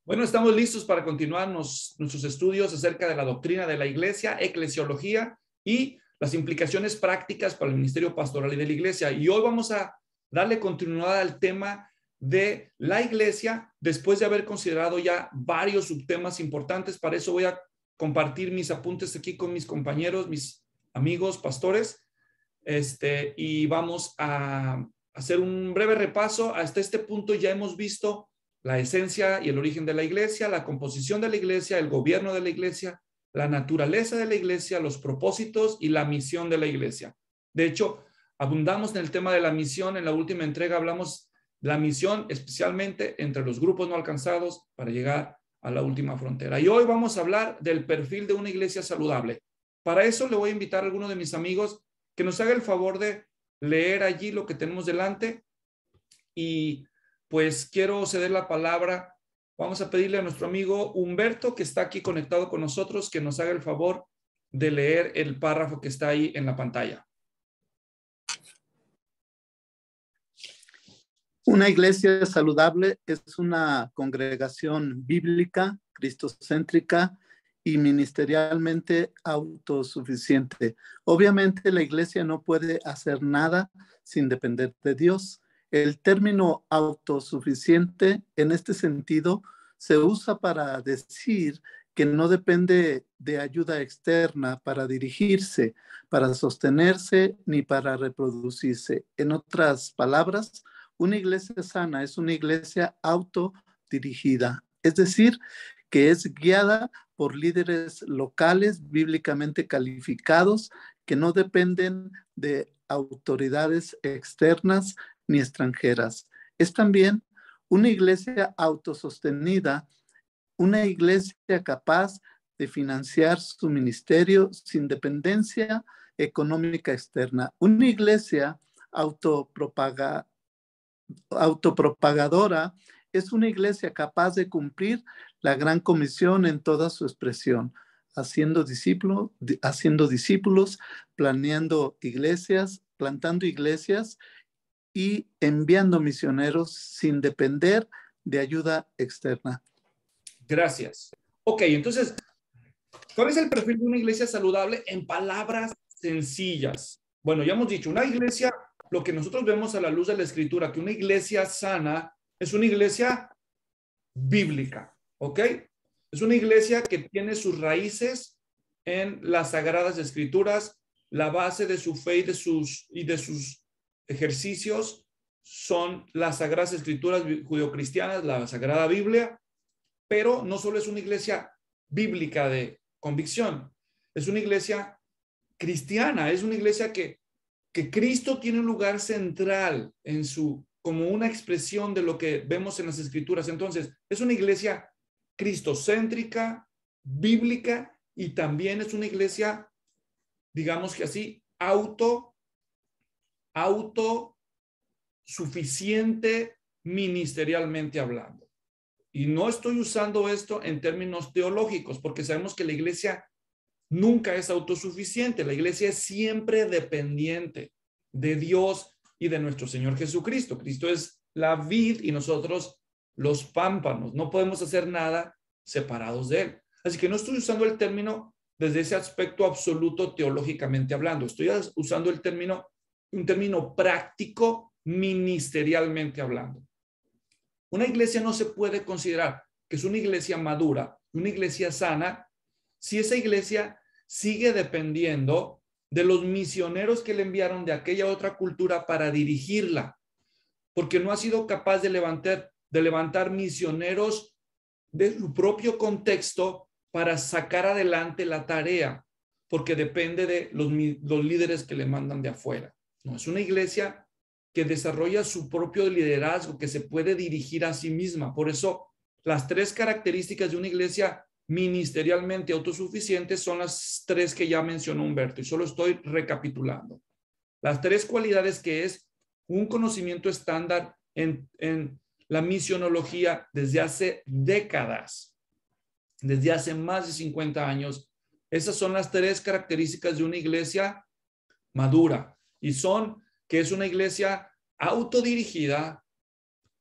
Bueno, estamos listos para continuar nuestros estudios acerca de la doctrina de la iglesia, eclesiología y las implicaciones prácticas para el ministerio pastoral y de la iglesia. Y hoy vamos a darle continuidad al tema de la iglesia después de haber considerado ya varios subtemas importantes. Para eso voy a compartir mis apuntes aquí con mis compañeros, mis amigos pastores, y vamos a hacer un breve repaso. Hasta este punto ya hemos visto la esencia y el origen de la iglesia, la composición de la iglesia, el gobierno de la iglesia, la naturaleza de la iglesia, los propósitos y la misión de la iglesia. De hecho, abundamos en el tema de la misión. En la última entrega hablamos de la misión, especialmente entre los grupos no alcanzados para llegar a la última frontera. Y hoy vamos a hablar del perfil de una iglesia saludable. Para eso le voy a invitar a alguno de mis amigos que nos haga el favor de leer allí lo que tenemos delante. Y pues quiero ceder la palabra. Vamos a pedirle a nuestro amigo Humberto, que está aquí conectado con nosotros, que nos haga el favor de leer el párrafo que está ahí en la pantalla. Una iglesia saludable es una congregación bíblica, cristocéntrica y ministerialmente autosuficiente. Obviamente, la iglesia no puede hacer nada sin depender de Dios. El término autosuficiente, en este sentido, se usa para decir que no depende de ayuda externa para dirigirse, para sostenerse, ni para reproducirse. En otras palabras, una iglesia sana es una iglesia autodirigida, es decir, que es guiada por líderes locales bíblicamente calificados que no dependen de autoridades externas ni extranjeras. Es también una iglesia autosostenida, una iglesia capaz de financiar su ministerio sin dependencia económica externa, una iglesia autopropagadora es una iglesia capaz de cumplir la gran comisión en toda su expresión, haciendo discípulos, planeando iglesias, plantando iglesias y enviando misioneros sin depender de ayuda externa. Gracias. Ok, entonces, ¿cuál es el perfil de una iglesia saludable en palabras sencillas? Bueno, ya hemos dicho, una iglesia, lo que nosotros vemos a la luz de la escritura, que una iglesia sana es una iglesia bíblica, ¿ok? Es una iglesia que tiene sus raíces en las sagradas escrituras. La base de su fe y de sus ejercicios son las sagradas escrituras judeocristianas, la Sagrada Biblia, pero no solo es una iglesia bíblica de convicción, es una iglesia cristiana, es una iglesia que Cristo tiene un lugar central en como una expresión de lo que vemos en las escrituras. Entonces, es una iglesia cristocéntrica, bíblica, y también es una iglesia, digamos que así, autosuficiente ministerialmente hablando. Y no estoy usando esto en términos teológicos, porque sabemos que la iglesia nunca es autosuficiente. La iglesia es siempre dependiente de Dios y de nuestro Señor Jesucristo. Cristo es la vid y nosotros los pámpanos. No podemos hacer nada separados de Él. Así que no estoy usando el término desde ese aspecto absoluto teológicamente hablando. Estoy usando un término práctico ministerialmente hablando. Una iglesia no se puede considerar que es una iglesia madura, una iglesia sana, si esa iglesia sigue dependiendo de los misioneros que le enviaron de aquella otra cultura para dirigirla, porque no ha sido capaz de levantar misioneros de su propio contexto para sacar adelante la tarea, porque depende de los líderes que le mandan de afuera. No, es una iglesia que desarrolla su propio liderazgo, que se puede dirigir a sí misma. Por eso, las tres características de una iglesia ministerialmente autosuficiente son las tres que ya mencionó Humberto, y solo estoy recapitulando. Las tres cualidades que es un conocimiento estándar en la misionología desde hace décadas, desde hace más de 50 años. Esas son las tres características de una iglesia madura, y son que es una iglesia autodirigida,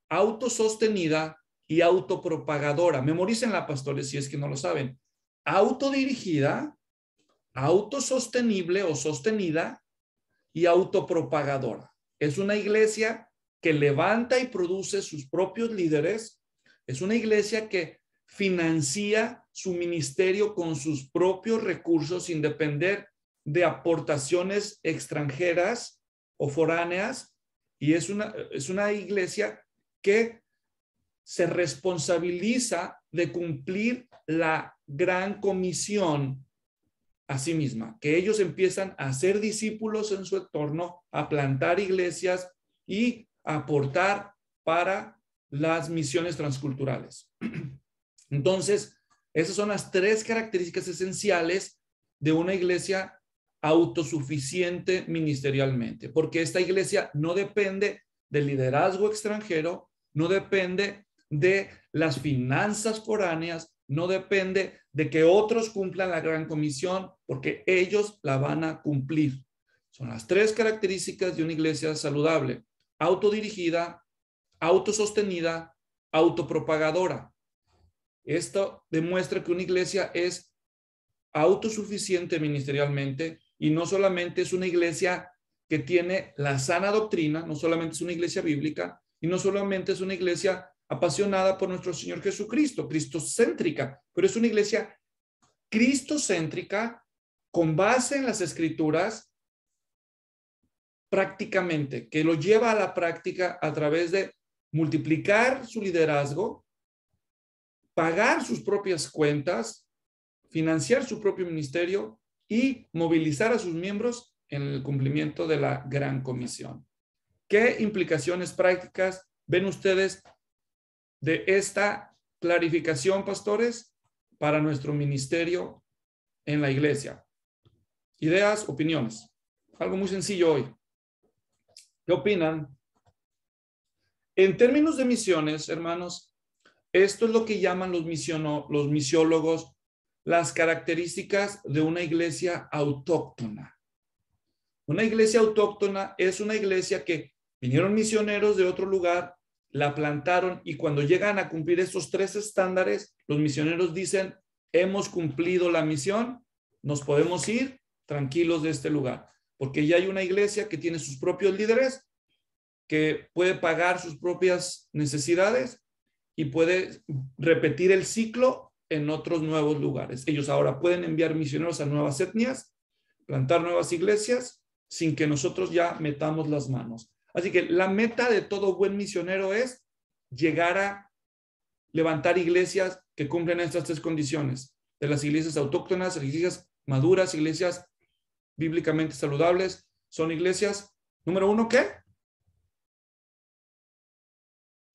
autosostenida y autopropagadora. Memorícenla, pastores, si es que no lo saben. Autodirigida, autosostenible o sostenida y autopropagadora. Es una iglesia que levanta y produce sus propios líderes. Es una iglesia que financia su ministerio con sus propios recursos sin depender de aportaciones extranjeras o foráneas. Y es una iglesia que se responsabiliza de cumplir la gran comisión a sí misma, que ellos empiezan a ser discípulos en su entorno, a plantar iglesias y a aportar para las misiones transculturales. Entonces, esas son las tres características esenciales de una iglesia autosuficiente ministerialmente, porque esta iglesia no depende del liderazgo extranjero, no depende de las finanzas foráneas, no depende de que otros cumplan la gran comisión, porque ellos la van a cumplir. Son las tres características de una iglesia saludable: autodirigida, autosostenida, autopropagadora. Esto demuestra que una iglesia es autosuficiente ministerialmente y no solamente es una iglesia que tiene la sana doctrina, no solamente es una iglesia bíblica y no solamente es una iglesia apasionada por nuestro Señor Jesucristo, cristocéntrica, pero es una iglesia cristocéntrica con base en las Escrituras prácticamente, que lo lleva a la práctica a través de multiplicar su liderazgo, pagar sus propias cuentas, financiar su propio ministerio y movilizar a sus miembros en el cumplimiento de la gran comisión. ¿Qué implicaciones prácticas ven ustedes de esta clarificación, pastores, para nuestro ministerio en la iglesia? Ideas, opiniones. Algo muy sencillo hoy. ¿Qué opinan? En términos de misiones, hermanos, esto es lo que llaman los misiólogos las características de una iglesia autóctona. Una iglesia autóctona es una iglesia que vinieron misioneros de otro lugar, la plantaron y cuando llegan a cumplir estos tres estándares, los misioneros dicen, hemos cumplido la misión, nos podemos ir tranquilos de este lugar, porque ya hay una iglesia que tiene sus propios líderes, que puede pagar sus propias necesidades y puede repetir el ciclo en otros nuevos lugares. Ellos ahora pueden enviar misioneros a nuevas etnias, plantar nuevas iglesias, sin que nosotros ya metamos las manos. Así que la meta de todo buen misionero es llegar a levantar iglesias que cumplen estas tres condiciones, de las iglesias autóctonas, iglesias maduras, iglesias bíblicamente saludables. Son iglesias, número uno, ¿qué?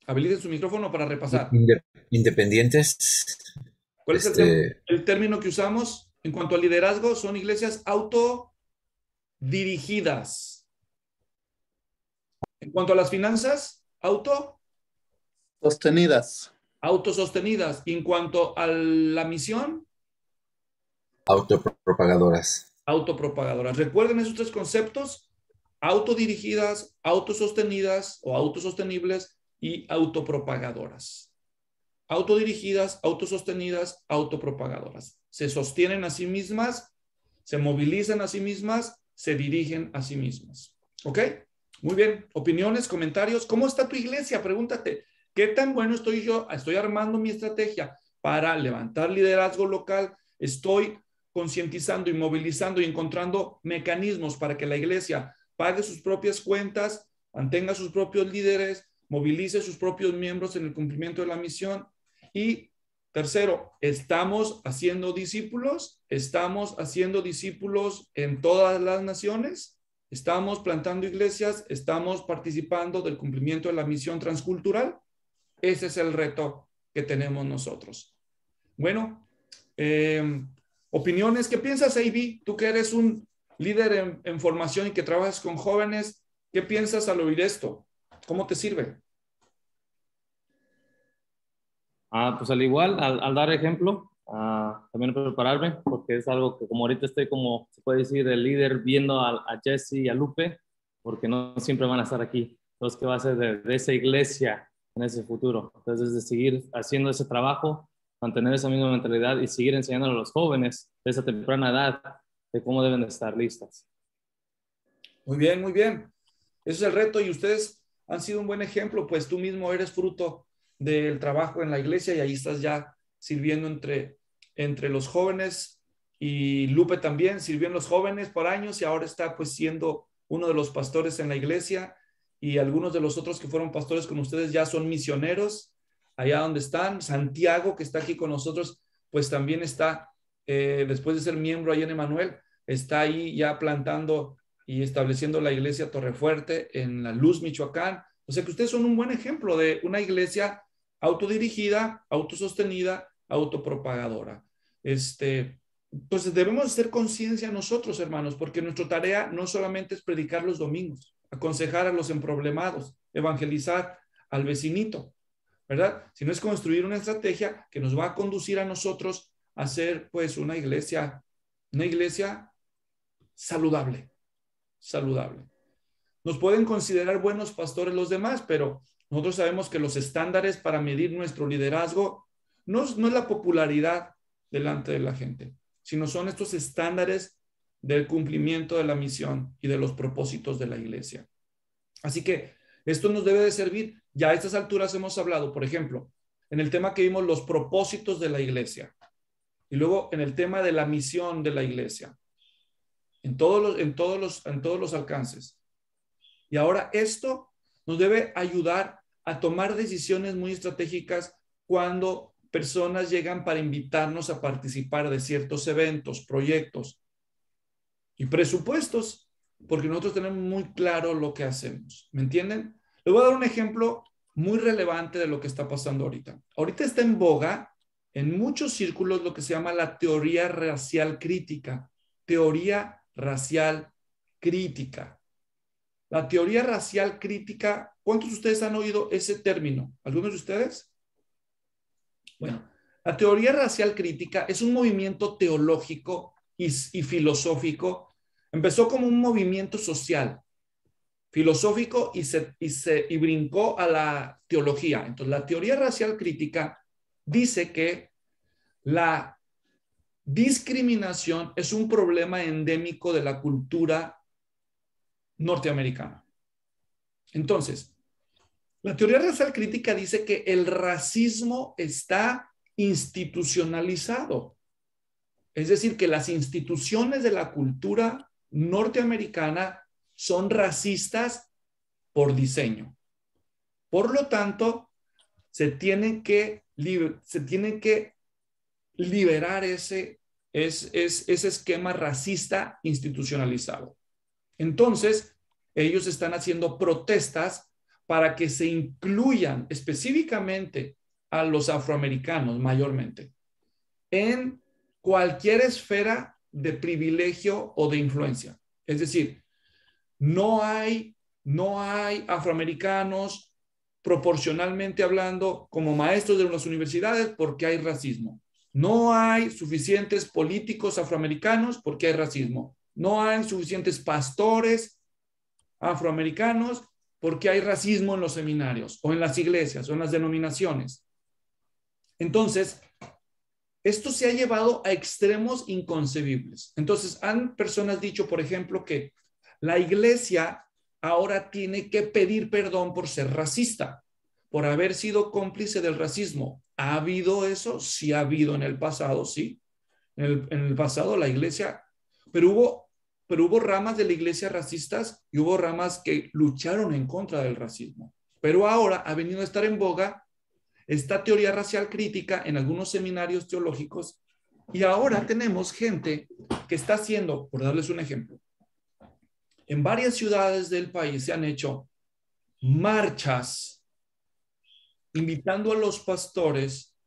Habiliten su micrófono para repasar. Independientes. ¿Cuál es el término que usamos en cuanto al liderazgo? Son iglesias autodirigidas. En cuanto a las finanzas, sostenidas. Autosostenidas. Y en cuanto a la misión, autopropagadoras. Autopropagadoras. Recuerden esos tres conceptos: autodirigidas, autosostenidas o autosostenibles y autopropagadoras. Autodirigidas, autosostenidas, autopropagadoras. Se sostienen a sí mismas, se movilizan a sí mismas, se dirigen a sí mismas. ¿Ok? Muy bien. ¿Opiniones, comentarios? ¿Cómo está tu iglesia? Pregúntate, ¿qué tan bueno estoy yo? Estoy armando mi estrategia para levantar liderazgo local. Estoy concientizando y movilizando y encontrando mecanismos para que la iglesia pague sus propias cuentas, mantenga sus propios líderes, movilice sus propios miembros en el cumplimiento de la misión. Y tercero, ¿estamos haciendo discípulos? ¿Estamos haciendo discípulos en todas las naciones? ¿Estamos plantando iglesias? ¿Estamos participando del cumplimiento de la misión transcultural? Ese es el reto que tenemos nosotros. Bueno, opiniones. ¿Qué piensas, A.B.? Tú que eres un líder en formación y que trabajas con jóvenes, ¿qué piensas al oír esto? ¿Cómo te sirve? Pues al igual, al dar ejemplo, también prepararme, porque es algo que como ahorita estoy como, se puede decir, el líder viendo a Jesse y a Lupe, porque no siempre van a estar aquí. Entonces, ¿qué va a ser de esa iglesia en ese futuro. Entonces, de seguir haciendo ese trabajo, mantener esa misma mentalidad y seguir enseñando a los jóvenes de esa temprana edad de cómo deben de estar listas. Muy bien, muy bien. Ese es el reto y ustedes han sido un buen ejemplo, pues tú mismo eres fruto del trabajo en la iglesia y ahí estás ya sirviendo entre los jóvenes, y Lupe también sirvió en los jóvenes por años y ahora está pues siendo uno de los pastores en la iglesia, y algunos de los otros que fueron pastores con ustedes ya son misioneros allá donde están. Santiago, que está aquí con nosotros, pues también está, después de ser miembro ahí en Emmanuel, está ahí ya plantando y estableciendo la iglesia Torrefuerte en La Luz, Michoacán. O sea que ustedes son un buen ejemplo de una iglesia autodirigida, autosostenida, autopropagadora. Entonces debemos hacer conciencia nosotros, hermanos, porque nuestra tarea no solamente es predicar los domingos, aconsejar a los emproblemados, evangelizar al vecinito, ¿verdad? Sino es construir una estrategia que nos va a conducir a nosotros a ser pues una iglesia saludable. Nos pueden considerar buenos pastores los demás, pero nosotros sabemos que los estándares para medir nuestro liderazgo no es la popularidad delante de la gente, sino son estos estándares del cumplimiento de la misión y de los propósitos de la iglesia. Así que esto nos debe de servir. Ya a estas alturas hemos hablado, por ejemplo, en el tema que vimos, los propósitos de la iglesia, y luego en el tema de la misión de la iglesia, en todos los alcances. Y ahora esto nos debe ayudar a tomar decisiones muy estratégicas cuando personas llegan para invitarnos a participar de ciertos eventos, proyectos y presupuestos, porque nosotros tenemos muy claro lo que hacemos. ¿Me entienden? Les voy a dar un ejemplo muy relevante de lo que está pasando ahorita. Ahorita está en boga en muchos círculos lo que se llama la teoría racial crítica. Teoría racial crítica. La teoría racial crítica, ¿cuántos de ustedes han oído ese término? ¿Algunos de ustedes? Bueno, la teoría racial crítica es un movimiento teológico y filosófico. Empezó como un movimiento social, filosófico y brincó a la teología. Entonces, la teoría racial crítica dice que la discriminación es un problema endémico de la cultura norteamericana. Entonces, la teoría racial crítica dice que el racismo está institucionalizado. Es decir, que las instituciones de la cultura norteamericana son racistas por diseño. Por lo tanto, se tiene que liberar ese esquema racista institucionalizado. Entonces, ellos están haciendo protestas para que se incluyan específicamente a los afroamericanos mayormente en cualquier esfera de privilegio o de influencia. Es decir, no hay afroamericanos proporcionalmente hablando como maestros de las universidades porque hay racismo. No hay suficientes políticos afroamericanos porque hay racismo. No hay suficientes pastores afroamericanos porque hay racismo en los seminarios o en las iglesias o en las denominaciones. Entonces, esto se ha llevado a extremos inconcebibles. Entonces, han personas dicho, por ejemplo, que la iglesia ahora tiene que pedir perdón por ser racista, por haber sido cómplice del racismo. ¿Ha habido eso? Sí ha habido en el pasado, sí. En el pasado la iglesia, pero hubo ramas de la iglesia racistas y hubo ramas que lucharon en contra del racismo. Pero ahora ha venido a estar en boga esta teoría racial crítica en algunos seminarios teológicos, y ahora tenemos gente que está haciendo, por darles un ejemplo, en varias ciudades del país se han hecho marchas invitando a los pastores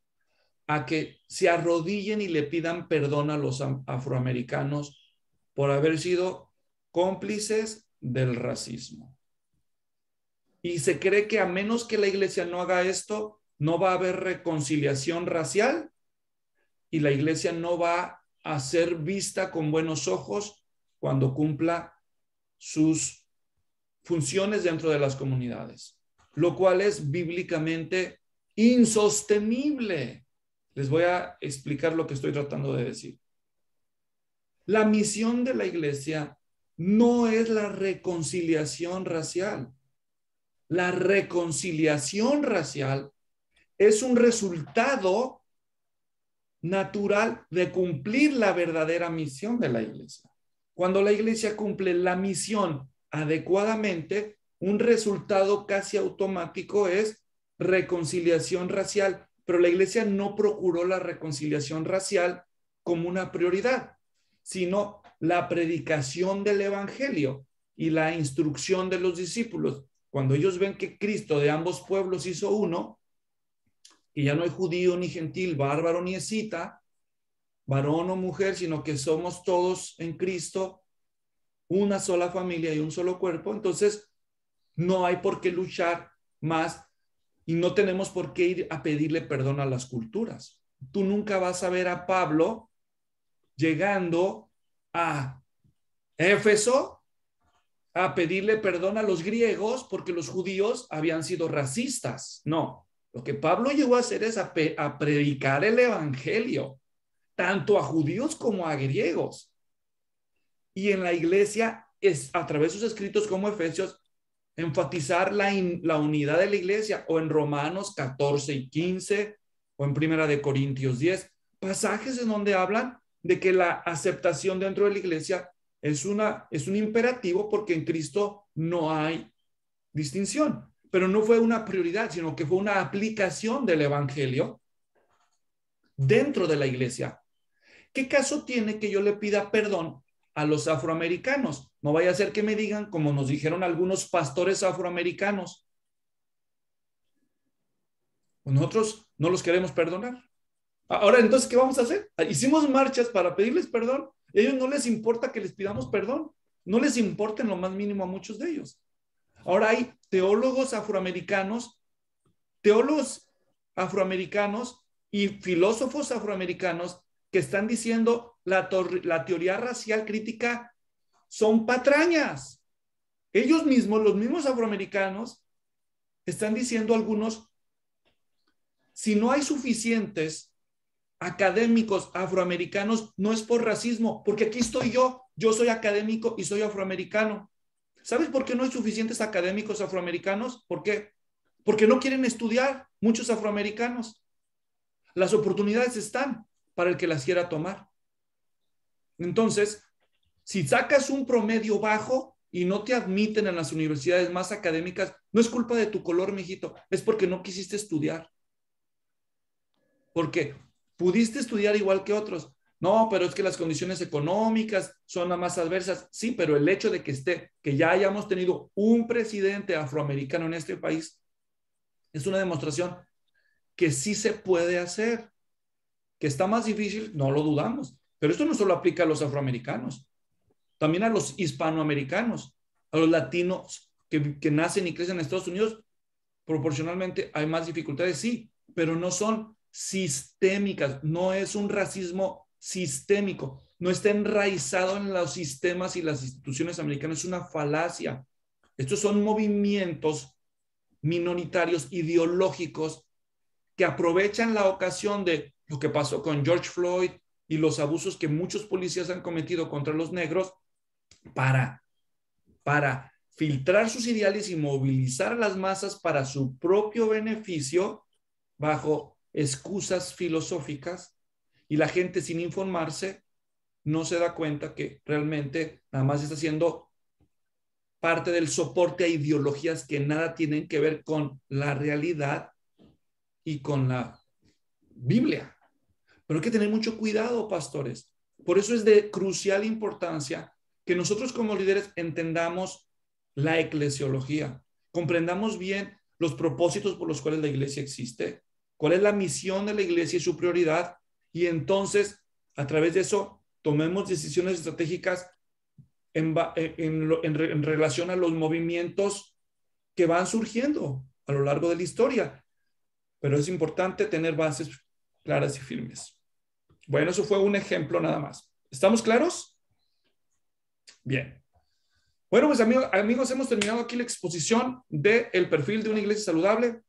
a que se arrodillen y le pidan perdón a los afroamericanos por haber sido cómplices del racismo. Y se cree que a menos que la iglesia no haga esto, no va a haber reconciliación racial y la iglesia no va a ser vista con buenos ojos cuando cumpla sus funciones dentro de las comunidades. lo cual es bíblicamente insostenible. Les voy a explicar lo que estoy tratando de decir. La misión de la iglesia no es la reconciliación racial. La reconciliación racial es un resultado natural de cumplir la verdadera misión de la iglesia. Cuando la iglesia cumple la misión adecuadamente, un resultado casi automático es reconciliación racial, pero la iglesia no procuró la reconciliación racial como una prioridad, sino la predicación del evangelio y la instrucción de los discípulos. Cuando ellos ven que Cristo de ambos pueblos hizo uno, que ya no hay judío ni gentil, bárbaro ni escita, varón o mujer, sino que somos todos en Cristo, una sola familia y un solo cuerpo, entonces no hay por qué luchar más y no tenemos por qué ir a pedirle perdón a las culturas. Tú nunca vas a ver a Pablo llegando a Éfeso a pedirle perdón a los griegos porque los judíos habían sido racistas. No, lo que Pablo llegó a hacer es a predicar el evangelio, tanto a judíos como a griegos. Y en la iglesia, es a través de sus escritos como Efesios, enfatizar la unidad de la iglesia, o en Romanos 14 y 15, o en Primera de Corintios 10, pasajes en donde hablan de que la aceptación dentro de la iglesia es un imperativo, porque en Cristo no hay distinción, pero no fue una prioridad, sino que fue una aplicación del evangelio dentro de la iglesia. ¿Qué caso tiene que yo le pida perdón a los afroamericanos? No vaya a ser que me digan, como nos dijeron algunos pastores afroamericanos, nosotros no los queremos perdonar. Ahora, entonces, ¿qué vamos a hacer? Hicimos marchas para pedirles perdón. A ellos no les importa que les pidamos perdón. No les importa en lo más mínimo a muchos de ellos. Ahora hay teólogos afroamericanos y filósofos afroamericanos que están diciendo la teoría racial crítica son patrañas. Ellos mismos, los mismos afroamericanos, están diciendo algunos, si no hay suficientes académicos afroamericanos, no es por racismo, porque aquí estoy yo soy académico y soy afroamericano. ¿Sabes por qué no hay suficientes académicos afroamericanos? ¿Por qué? Porque no quieren estudiar muchos afroamericanos. Las oportunidades están para el que las quiera tomar. Entonces, si sacas un promedio bajo y no te admiten en las universidades más académicas, no es culpa de tu color, mijito, es porque no quisiste estudiar. Porque pudiste estudiar igual que otros. No, pero es que las condiciones económicas son las más adversas. Sí, pero el hecho de que ya hayamos tenido un presidente afroamericano en este país es una demostración que sí se puede hacer. Que está más difícil, no lo dudamos. Pero esto no solo aplica a los afroamericanos, también a los hispanoamericanos, a los latinos que nacen y crecen en Estados Unidos. Proporcionalmente hay más dificultades, sí, pero no son sistémicas, no es un racismo sistémico, no está enraizado en los sistemas y las instituciones americanas, es una falacia. Estos son movimientos minoritarios ideológicos que aprovechan la ocasión de lo que pasó con George Floyd y los abusos que muchos policías han cometido contra los negros para filtrar sus ideales y movilizar a las masas para su propio beneficio bajo excusas filosóficas, y la gente, sin informarse, no se da cuenta que realmente nada más está haciendo parte del soporte a ideologías que nada tienen que ver con la realidad y con la Biblia. Pero hay que tener mucho cuidado, pastores. Por eso es de crucial importancia que nosotros como líderes entendamos la eclesiología, comprendamos bien los propósitos por los cuales la iglesia existe, cuál es la misión de la iglesia y su prioridad, y entonces a través de eso tomemos decisiones estratégicas en relación a los movimientos que van surgiendo a lo largo de la historia. Pero es importante tener bases claras y firmes. Bueno, eso fue un ejemplo nada más. ¿Estamos claros? Bien. Bueno, pues amigos, hemos terminado aquí la exposición del perfil de una iglesia saludable.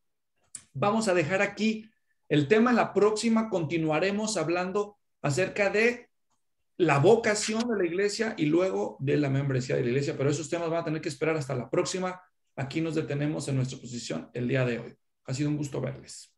Vamos a dejar aquí el tema. En la próxima continuaremos hablando acerca de la vocación de la iglesia y luego de la membresía de la iglesia, pero esos temas van a tener que esperar hasta la próxima. Aquí nos detenemos en nuestra exposición el día de hoy. Ha sido un gusto verles.